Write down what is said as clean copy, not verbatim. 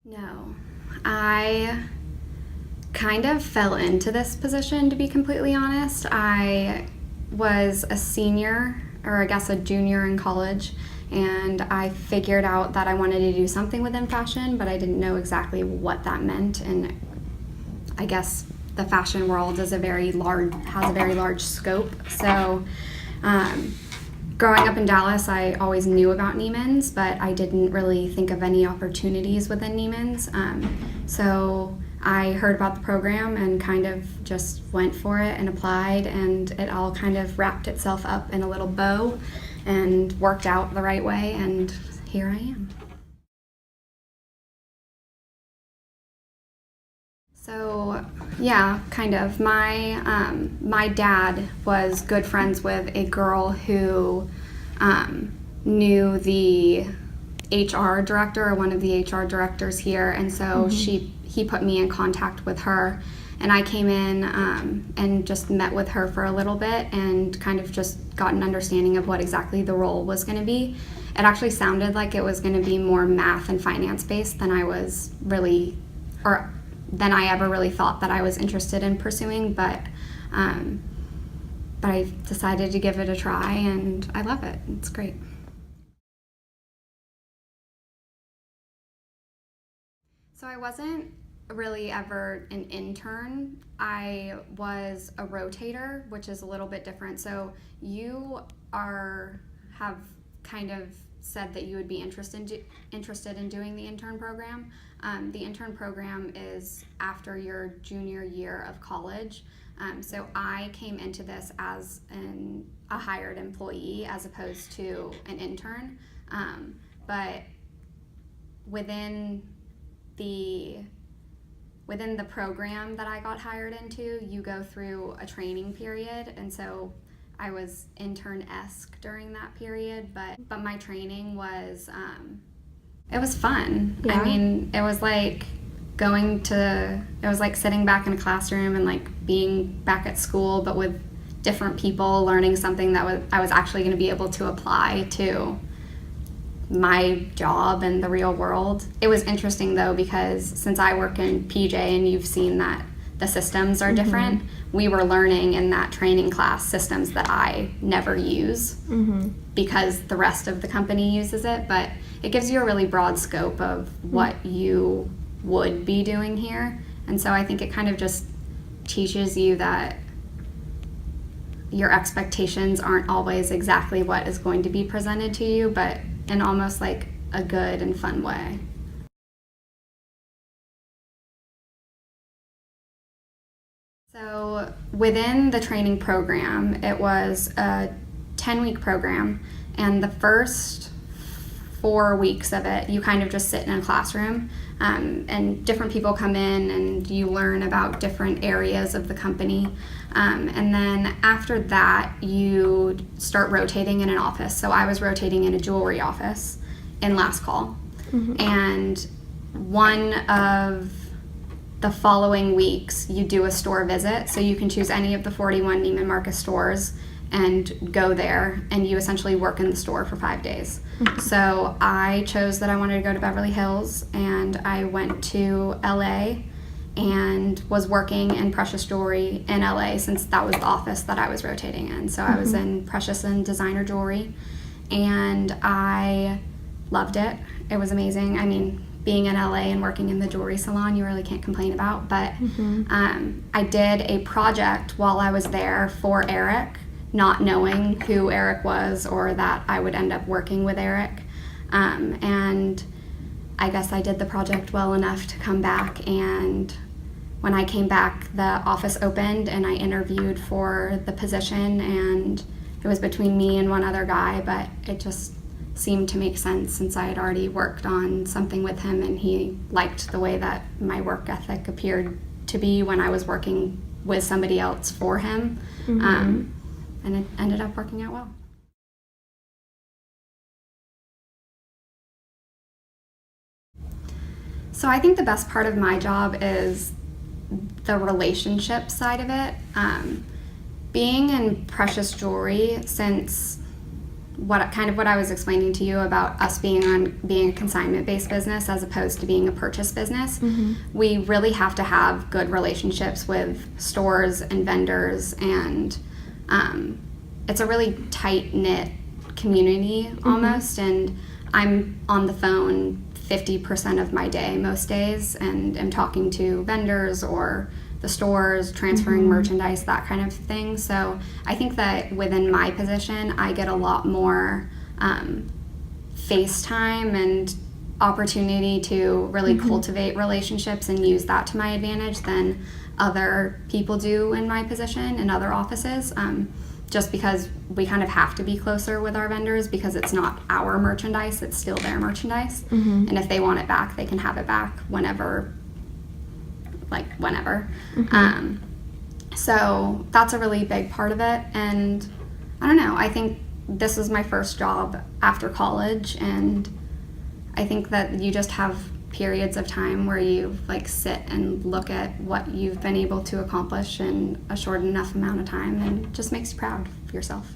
No, I kind of fell into this position, to be completely honest. I was a senior, or I guess a junior in college, and I figured out that I wanted to do something within fashion, but I didn't know exactly what that meant. And I guess the fashion world has a very large scope. So growing up in Dallas, I always knew about Neiman's, but I didn't really think of any opportunities within Neiman's. So I heard about the program and kind of just went for it and applied, and it all kind of wrapped itself up in a little bow and worked out the right way, and here I am. So yeah, kind of. My dad was good friends with a girl who knew the HR director, or one of the HR directors here, and so he put me in contact with her, and I came in and just met with her for a little bit and kind of just got an understanding of what exactly the role was going to be. It actually sounded like it was going to be more math and finance based than than I ever really thought that I was interested in pursuing, but I decided to give it a try, and I love it. It's great. So I wasn't really ever an intern. I was a rotator, which is a little bit different. So you have kind of said that you would be interested in doing the intern program. The intern program is after your junior year of college. So I came into this as a hired employee as opposed to an intern. But within the program that I got hired into, you go through a training period, and so I was intern-esque during that period, but my training was it was fun. Yeah. I mean, it was like sitting back in a classroom and like being back at school, but with different people, learning something that I was actually going to be able to apply to my job and the real world. It was interesting though, because since I work in PJ and you've seen that the systems are different, we were learning in that training class systems that I never use because the rest of the company uses it, but it gives you a really broad scope of what you would be doing here. And so I think it kind of just teaches you that your expectations aren't always exactly what is going to be presented to you, but in almost like a good and fun way. So within the training program, it was a 10-week program, and the first 4 weeks of it, you kind of just sit in a classroom, and different people come in and you learn about different areas of the company. And then after that, you start rotating in an office. So I was rotating in a jewelry office in last call. And one of the following weeks, you do a store visit. So you can choose any of the 41 Neiman Marcus stores and go there, and you essentially work in the store for 5 days. So I chose that I wanted to go to Beverly Hills, and I went to LA and was working in Precious Jewelry in LA, since that was the office that I was rotating in. So I was in Precious and Designer Jewelry, and I loved it. It was amazing. I mean, being in LA and working in the jewelry salon, you really can't complain about. But I did a project while I was there for Eric, not knowing who Eric was or that I would end up working with Eric. And I guess I did the project well enough to come back, and when I came back, the office opened and I interviewed for the position, and it was between me and one other guy, but it just seemed to make sense since I had already worked on something with him, and he liked the way that my work ethic appeared to be when I was working with somebody else for him. And it ended up working out well. So I think the best part of my job is the relationship side of it. Being in Precious Jewelry since what I was explaining to you about us being a consignment-based business as opposed to being a purchase business, we really have to have good relationships with stores and vendors, and it's a really tight-knit community almost, and I'm on the phone 50% of my day most days, and am talking to vendors or the stores, transferring merchandise, that kind of thing. So I think that within my position, I get a lot more face time and opportunity to really cultivate relationships and use that to my advantage than other people do in my position in other offices. Just because we kind of have to be closer with our vendors because it's not our merchandise, it's still their merchandise. And if they want it back, they can have it back whenever. So that's a really big part of it. And I don't know, I think this was my first job after college, and I think that you just have periods of time where you sit and look at what you've been able to accomplish in a short enough amount of time, and it just makes you proud of yourself.